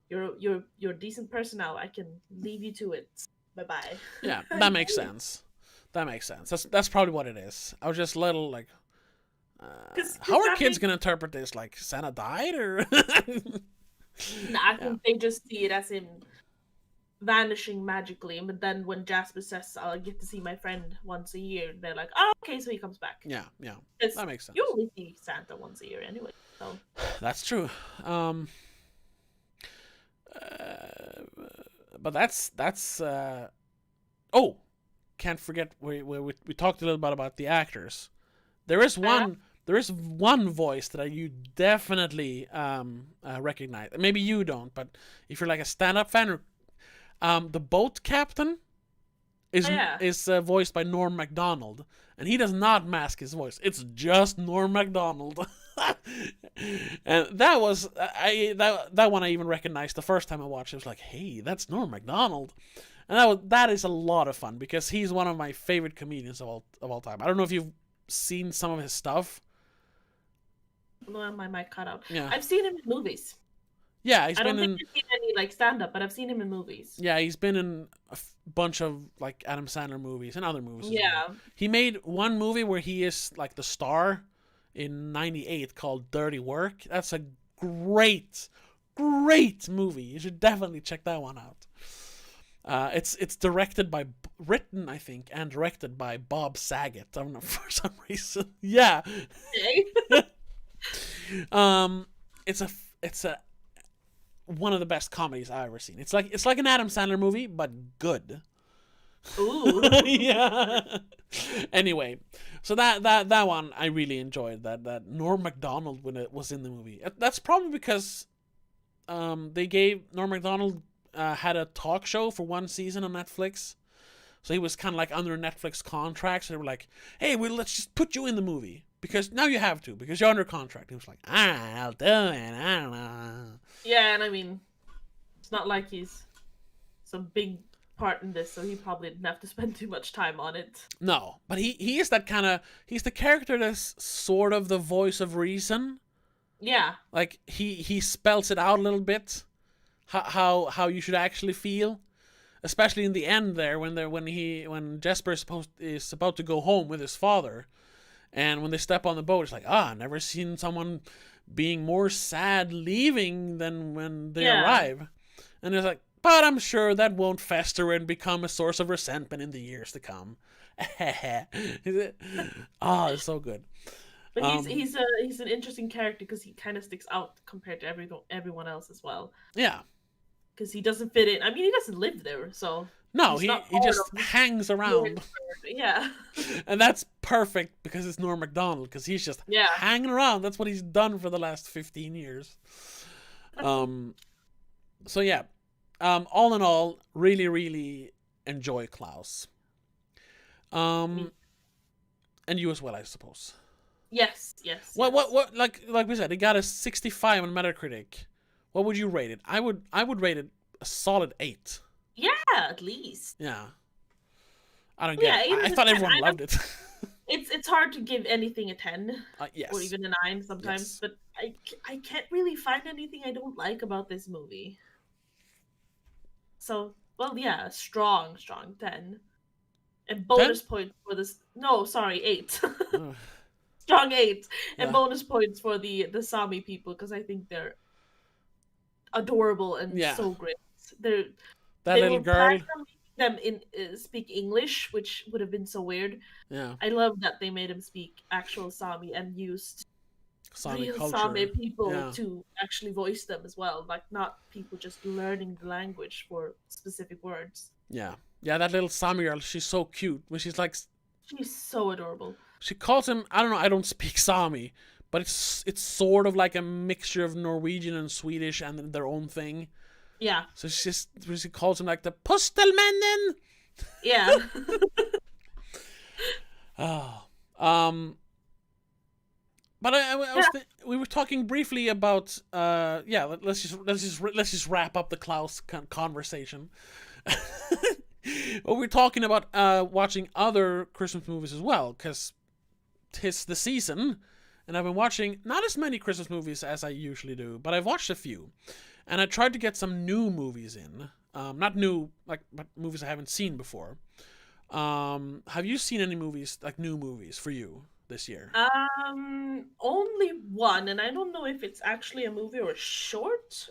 you're a decent person now, I can leave you to it. Bye bye. Yeah, that makes sense. That's probably what it is. I was just a little like, how are kids gonna interpret this? Like Santa died, or? I think they just see it as him vanishing magically, but then when Jasper says I'll get to see my friend once a year, they're like, oh, okay, so he comes back. Yeah, that makes sense. You only see Santa once a year anyway, so that's true. But that's oh, can't forget we talked a little bit about the actors. There is one voice that you definitely recognize. Maybe you don't, but if you're like a stand-up fan, or the boat captain is voiced by Norm Macdonald, and he does not mask his voice. It's just Norm Macdonald. And that was that one I even recognized the first time I watched it. I was like, hey, that's Norm Macdonald. And that is a lot of fun because he's one of my favorite comedians of all time. I don't know if you've seen some of his stuff. Well, my mic cut out. Yeah. I've seen him in movies. Yeah, I don't think I've seen any like stand-up, but I've seen him in movies. Yeah, he's been in a bunch of like Adam Sandler movies and other movies. Yeah. Well. He made one movie where he is like the star in '98 called Dirty Work. That's a great movie. You should definitely check that one out. It's directed by, written, I think, and directed by Bob Saget. I don't know, for some reason. Yeah. Okay. Um, it's a one of the best comedies I've ever seen. It's like an Adam Sandler movie, but good. Ooh. Yeah. Anyway, so that one I really enjoyed. That Norm Macdonald when it was in the movie. That's probably because they gave Norm Macdonald had a talk show for one season on Netflix. So he was kind of like under a Netflix contract. So they were like, "Hey, well, let's just put you in the movie because now you have to because you're under contract." He was like, "I'll do it. I don't know." Yeah, and I mean, it's not like he's some big part in this, so he probably didn't have to spend too much time on it. No, but he is that kind of, he's the character that's sort of the voice of reason. Yeah. Like he spells it out a little bit, how you should actually feel, especially in the end there when Jesper is about to go home with his father, and when they step on the boat, it's like, I've never seen someone being more sad leaving than when they arrive, and it's like, but I'm sure that won't fester and become a source of resentment in the years to come. It's so good. But he's an interesting character because he kind of sticks out compared to everyone else as well. Yeah. Because he doesn't fit in. I mean, he doesn't live there, so no, he just hangs around. Yeah. And that's perfect because it's Norm Macdonald, because he's just hanging around. That's what he's done for the last 15 years. So yeah. All in all, really, really enjoy Klaus. And you as well, I suppose. Yes. What? Like we said, it got a 65 on Metacritic. What would you rate it? I would rate it a solid 8. Yeah, at least. Yeah. I don't get it. I thought everyone loved it. It's hard to give anything a 10. Yes. Or even a 9 sometimes, but I can't really find anything I don't like about this movie. So, well, yeah, strong 10. And bonus 10? points for this. No, sorry, 8. Strong 8. And bonus points for the Sami people, because I think they're adorable and so great. That little girl. Them speak English, which would have been so weird. Yeah. I love that they made him speak actual Sami and used real Sami people to actually voice them as well, like not people just learning the language for specific words. Yeah, that little Sami girl, she's so cute. When she's so adorable. She calls him, I don't know, I don't speak Sami, but it's sort of like a mixture of Norwegian and Swedish and their own thing. Yeah. So she calls him like the Pustelmännen. Yeah. But we were talking briefly about let's just wrap up the Klaus conversation. Well, we're talking about watching other Christmas movies as well, because 'tis the season, and I've been watching not as many Christmas movies as I usually do, but I've watched a few, and I tried to get some new movies in. Not new, but movies I haven't seen before. Have you seen any movies, like new movies for you this year? Only one, and I don't know if it's actually a movie or a short.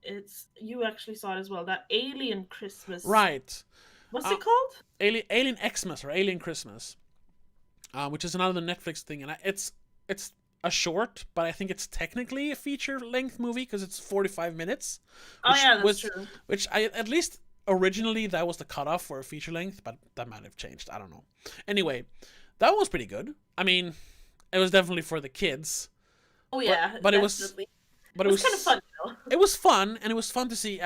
It's, you actually saw it as well, that Alien Christmas. Right. What's it called? Alien Xmas or Alien Christmas, which is another Netflix thing, and it's a short, but I think it's technically a feature-length movie because it's 45 minutes. That's true. Which at least originally that was the cutoff for a feature length, but that might have changed. I don't know. Anyway, that was pretty good. I mean, it was definitely for the kids. Oh yeah, but it was kind of fun though. It was fun, and it was fun to see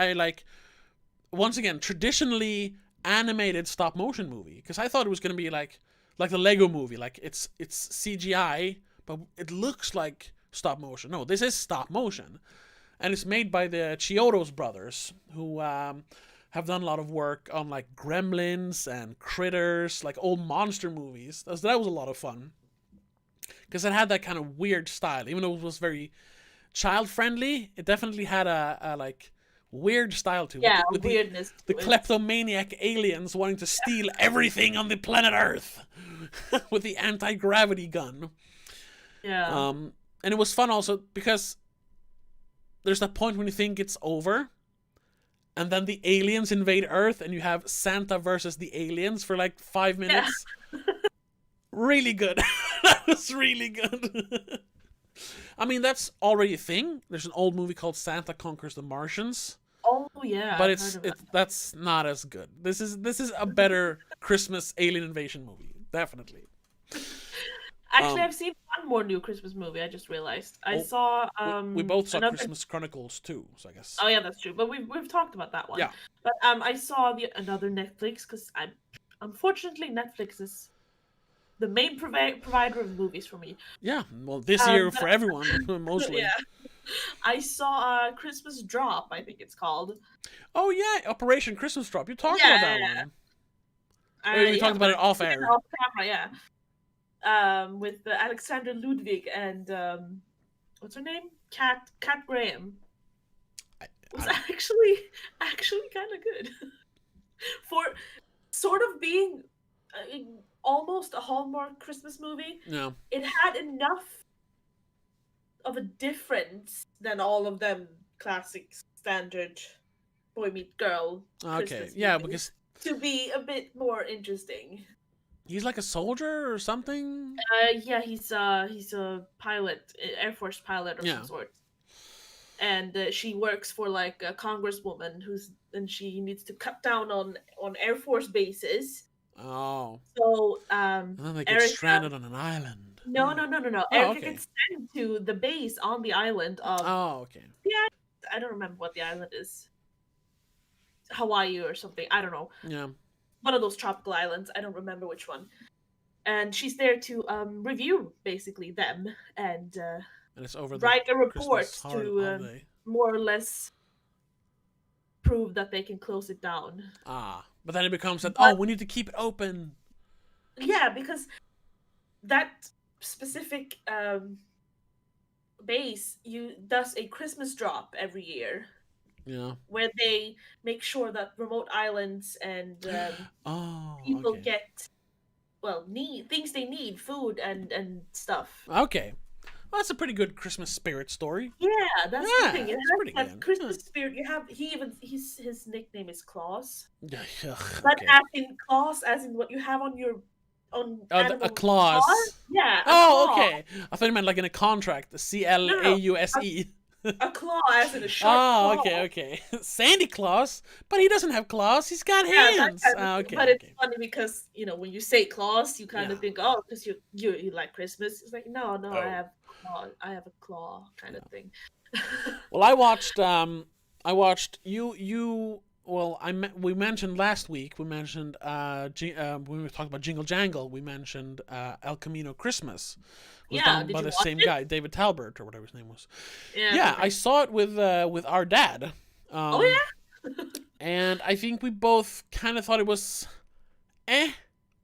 once again, traditionally animated stop motion movie, because I thought it was going to be like the Lego movie, like it's CGI, but it looks like stop motion. No, this is stop motion, and it's made by the Chiodos brothers, who have done a lot of work on like Gremlins and Critters, like old monster movies. That was a lot of fun, because it had that kind of weird style, even though it was very child friendly. It definitely had a like weird style to it. Yeah, with weirdness. The kleptomaniac aliens wanting to steal everything on the planet Earth with the anti-gravity gun. Yeah. And it was fun also because there's that point when you think it's over, and then the aliens invade Earth, and you have Santa versus the aliens for like 5 minutes. Really good. That was really good. I mean, that's already a thing. There's an old movie called Santa Conquers the Martians, Oh yeah, but I've heard of that. that's not as good. This is a better Christmas alien invasion movie, definitely. Actually, Um, I've seen one more new Christmas movie. I just realized I oh, saw we both saw another. Christmas Chronicles too, so I guess Oh yeah, that's true. But we've talked about that one. yeah, But I saw the another Netflix because I unfortunately Netflix is the main provider of movies for me. yeah. Well, this year But for everyone mostly. yeah, I saw Christmas Drop. I think it's called. Oh yeah, Operation Christmas Drop. You talked about Yeah, that yeah, one. Or we yeah. talked about it off Yeah, air. off camera, yeah. With Alexander Ludwig and what's her name? Cat Graham. I, It was I, actually kind of good for sort of being uh, almost a Hallmark Christmas movie. no. It had enough of a difference than all of them classic standard boy meet girl Okay, Christmas yeah, movies because to be a bit more interesting. he's like a soldier or something. Yeah, he's a pilot, Air Force pilot of some Yeah. sort, and she works for like a congresswoman and she needs to cut down on Air Force bases. Oh. So And then they get Erica, stranded on an island. no. Oh, Erica okay. gets sent to the base on the island of Oh, okay. yeah, I don't remember what the island is, Hawaii or something. I don't know, Yeah. one of those tropical islands. I don't remember which one. And she's there to review basically them and And it's over the write a report Christmas to holiday. more or less prove that they can close it down. Ah. But then it becomes that, But we need to keep it open. yeah, because that specific base does a Christmas drop every year Yeah. where they make sure that remote islands and Oh, people okay. get need things they need, food and stuff. Okay. Well, that's a pretty good Christmas spirit story. Yeah, that's the Yeah, thing. It that's has pretty that good. Christmas spirit. You have his nickname is Klaus, Yeah. but Okay. as in Klaus, as in what you have on your A animal car. clause. Yeah, a Oh, claw. okay. I thought you meant like in a contract. The No, CLAUSE. a claw, as in a sharp Oh, claw. okay. Sandy Claus, but he doesn't have claws. He's got Yeah, that hands. kind Ah, of, okay, but okay. it's funny because when you say Klaus, you kind of Yeah. think, oh, because you like Christmas. It's like no, I Oh. have I have a claw kind of thing. Well, I watched you. Well, we mentioned last week. We mentioned when we were talking about Jingle Jangle. We mentioned El Camino Christmas. It was Yeah, done did by you the watch same it? guy, David Talbert or whatever his name was. Yeah. Yeah, Okay. I saw it with our dad. Oh yeah. And I think we both kind of thought it was,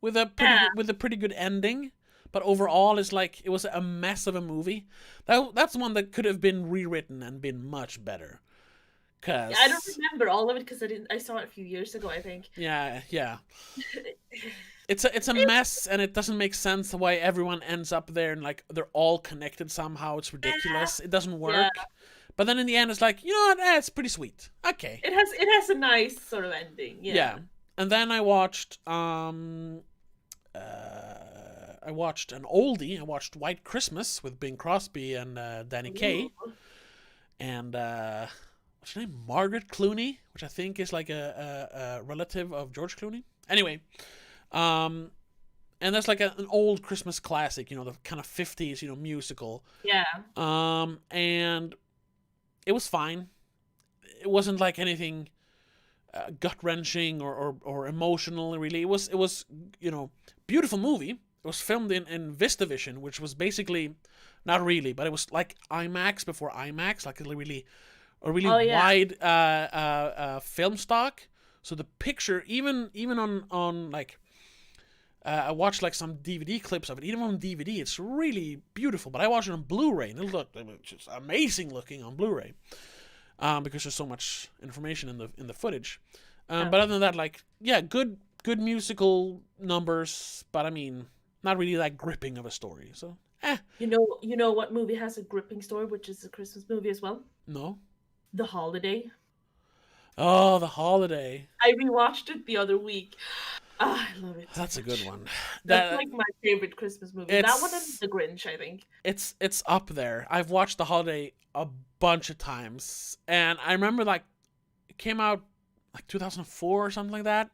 with a pretty good ending. But overall, it's like it was a mess of a movie. That's one that could have been rewritten and been much better. Cause I don't remember all of it because I saw it a few years ago, I think. yeah. It's a mess, and it doesn't make sense why everyone ends up there and like they're all connected somehow. It's ridiculous. It doesn't work. Yeah. But then in the end, it's like, you know what? It's pretty sweet. Okay. It has a nice sort of ending. Yeah. And then I watched an oldie. I watched White Christmas with Bing Crosby and Danny Kaye. Ooh. And what's her name? Margaret Clooney, which I think is like a relative of George Clooney. Anyway, and that's like an old Christmas classic, the kind of 50s, musical. Yeah. And it was fine. It wasn't like anything gut wrenching or emotional. Really, it was beautiful movie. It was filmed in VistaVision, which was basically not really, but it was like IMAX before IMAX, like a really wide film stock. So the picture, even on like, I watched like some DVD clips of it. Even on DVD, it's really beautiful. But I watched it on Blu-ray, and it looked just amazing looking on Blu-ray, because there's so much information in the footage. But other than that, like, yeah, good musical numbers, but I mean, not really that gripping of a story. So, You know what movie has a gripping story, which is a Christmas movie as well? no. The Holiday. Oh, The Holiday. I rewatched it the other week. Ah, I love it so That's a good much. one. That's That like my favorite Christmas movie. That one and it's The Grinch, I think. it's up there. I've watched The Holiday a bunch of times, and I remember like it came out like 2004 or something like that,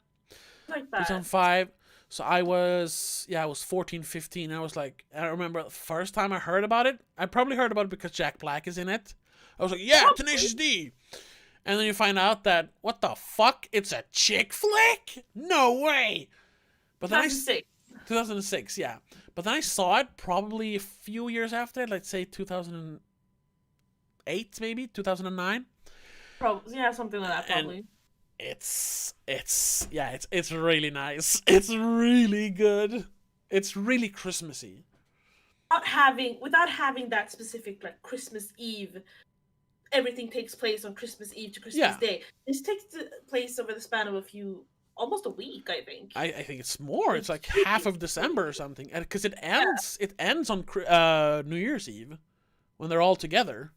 Like that. 2005. So I was 14, 15. I was like, I remember the first time I heard about it. I probably heard about it because Jack Black is in it. I was like, yeah, Probably. Tenacious D. And then you find out that what the fuck? It's a chick flick? No way. But then 2006. 2006, yeah. But then I saw it probably a few years after, let's say 2008, maybe 2009, Probably, yeah, something like that. and Probably. it's really nice. It's really good. It's really Christmassy. Without having that specific like Christmas Eve, everything takes place on Christmas Eve to Christmas Yeah, Day. This takes place over the span of almost a week, I think. I think it's more. It's It's like half really of December or something, because it yeah. ends on New Year's Eve when they're all together.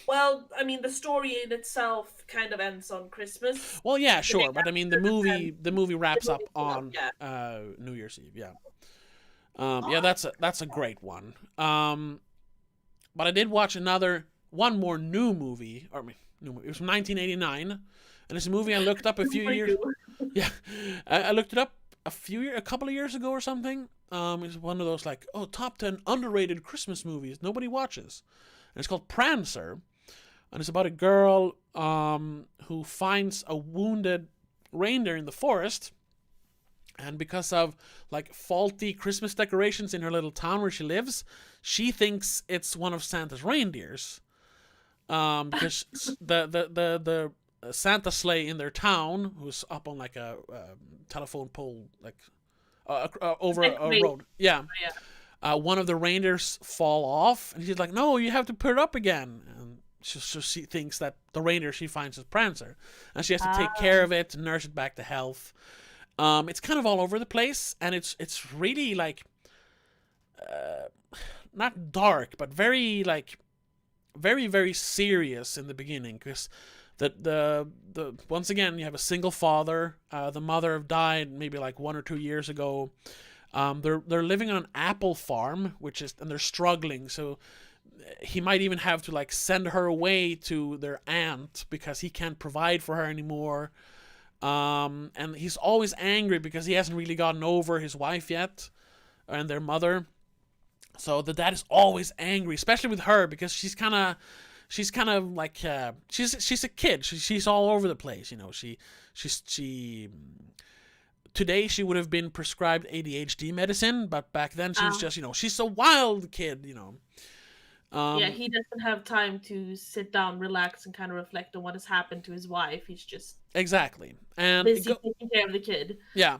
Well, I mean, the story in itself kind of ends on Christmas. Well, yeah, The day sure, but I mean after, and the movie the wraps up movie's still up. on Yeah. New Year's Eve. Yeah. Yeah, Oh, that's a great one. But I did watch one more new movie, or I mean, new movie. It was from 1989, and it's a movie I looked up a few for years. you. Yeah, I looked it up a couple of years ago or something. It's one of those like, oh, top 10 underrated Christmas movies nobody watches, and it's called Prancer, and it's about a girl who finds a wounded reindeer in the forest, and because of like faulty Christmas decorations in her little town where she lives, she thinks it's one of Santa's reindeers. Because the Santa sleigh in their town, who's up on like a telephone pole, like over a Decorate. road, yeah. Yeah. One of the reindeers fall off, and she's like, "No, you have to put it up again." And she thinks that the reindeer she finds is Prancer, and she has to take Ah, care of it, and nurse it back to health. It's kind of all over the place, and it's really like not dark, but very like very serious in the beginning, because the once again you have a single father. The mother have died maybe like 1 or 2 years ago. They're living on an apple farm, and they're struggling. So he might even have to like send her away to their aunt because he can't provide for her anymore. And he's always angry because he hasn't really gotten over his wife yet and their mother. So the dad is always angry, especially with her, because she's kind of like she's a kid. She's all over the place. You know, she today she would have been prescribed ADHD medicine, but back then she was ah. just she's a wild kid. Yeah, Um, he doesn't have time to sit down, relax, and kind of reflect on what has happened to his wife. He's just exactly, and busy taking care of the kid. yeah.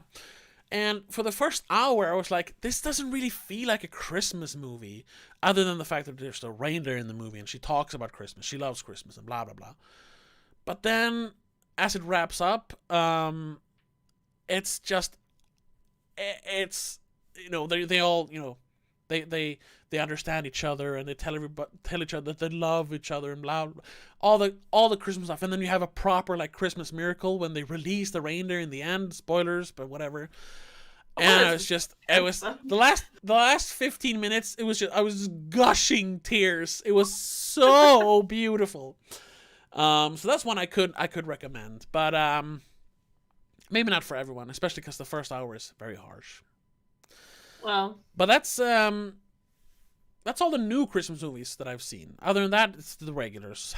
And for the first hour, I was like, this doesn't really feel like a Christmas movie, other than the fact that there's a reindeer in the movie and she talks about Christmas. She loves Christmas and blah, blah, blah. But then, as it wraps up, it's just, it's, they all, they understand each other, and they tell each other that they love each other and blah, blah, all the Christmas stuff. And then you have a proper like Christmas miracle when they release the reindeer in the end. Spoilers, but whatever. Oh, And that's it was the last 15 minutes. It was just I was gushing tears. It was so beautiful. So that's one I could recommend, but maybe not for everyone, especially because the first hour is very harsh. well. But that's all the new Christmas movies that I've seen. Other than that, it's the regulars: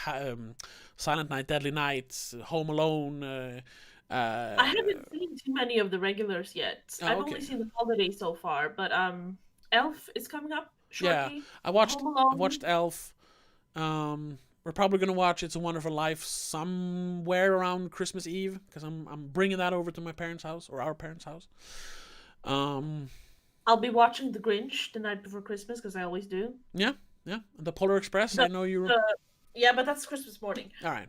Silent Night, Deadly Night, Home Alone. I haven't seen too many of the regulars yet. Oh, I've okay. only seen the holiday so far, but Elf is coming up Yeah, shortly. I watched Home I Alone. watched Elf. We're probably gonna watch It's a Wonderful Life somewhere around Christmas Eve, because I'm bringing that over to my parents' house, or our parents' house. Um, I'll be watching The Grinch the night before Christmas because I always do. yeah, yeah. The Polar Express. I The, know you. the yeah, but that's Christmas morning. All right.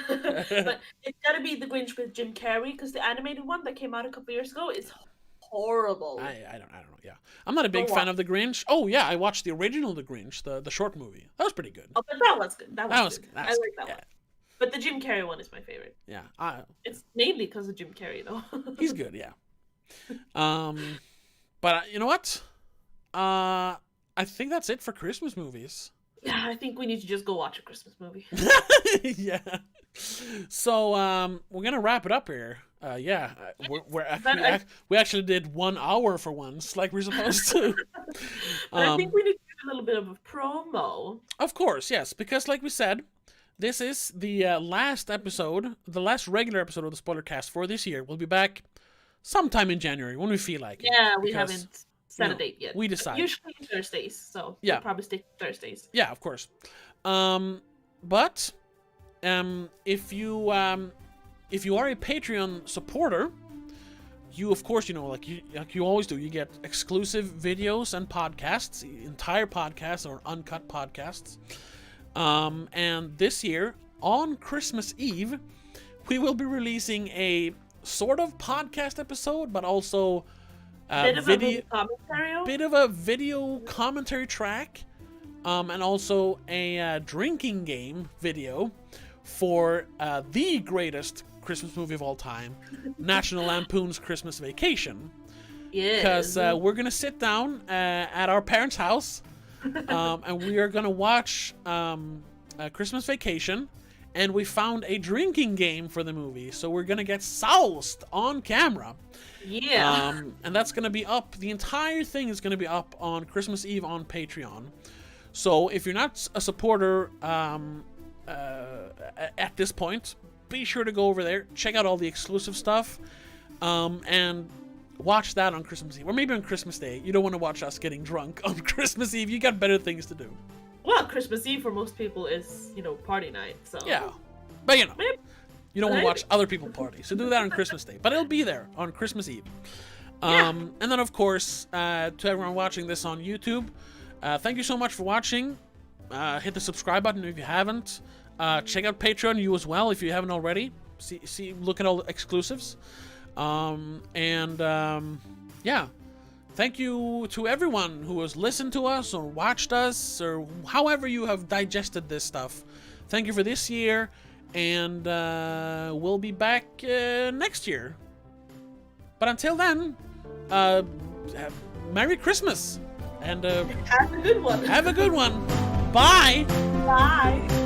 But it's gotta be The Grinch with Jim Carrey because the animated one that came out a couple years ago is horrible. I don't know. Yeah, I'm not a big Don't fan watch. of The Grinch. Oh yeah, I watched the original The Grinch, the short movie. That was pretty good. Oh, but that was good. That was That was good. that I was like that yeah. one. But the Jim Carrey one is my favorite. Yeah, It's mainly because of Jim Carrey, though. he's good. Yeah. But you know what? I think that's it for Christmas movies. Yeah, I think we need to just go watch a Christmas movie. Yeah. So we're gonna wrap it up here. Yeah, we actually did 1 hour for once, like we're supposed to. I think we need to do a little bit of a promo. Of course, yes, because like we said, this is the last episode, the last regular episode of the Spoiler Cast for this year. We'll be back sometime in January when we feel like it. Yeah, we haven't set a date yet. We decide. Usually Thursdays, so yeah, we'll probably stick to Thursdays. Yeah, of course. But if you are a Patreon supporter, you of course, like you always do, you get exclusive videos and podcasts, entire podcasts or uncut podcasts. And this year on Christmas Eve, we will be releasing a sort of podcast episode, but also bit of a video commentary track, and also a drinking game video for the greatest Christmas movie of all time, National Lampoon's Christmas Vacation. Yeah. Because we're gonna sit down at our parents' house, and we are gonna watch Christmas Vacation. And we found a drinking game for the movie, so we're gonna get soused on camera. Yeah. And that's gonna be up. The entire thing is gonna be up on Christmas Eve on Patreon. So if you're not a supporter at this point, be sure to go over there, check out all the exclusive stuff, and watch that on Christmas Eve, or maybe on Christmas Day. You don't want to watch us getting drunk on Christmas Eve. You got better things to do. Well, Christmas Eve for most people is, party night, so... Yeah. But, you don't want to watch other people party, so do that on Christmas Day. But it'll be there on Christmas Eve. And then, of course, to everyone watching this on YouTube, thank you so much for watching. Hit the subscribe button if you haven't. Check out Patreon, you as well, if you haven't already. Look at all the exclusives. Yeah. Thank you to everyone who has listened to us or watched us or however you have digested this stuff. Thank you for this year, and we'll be back next year. But until then, Merry Christmas, and have a good one. Have a good one. Bye. Bye.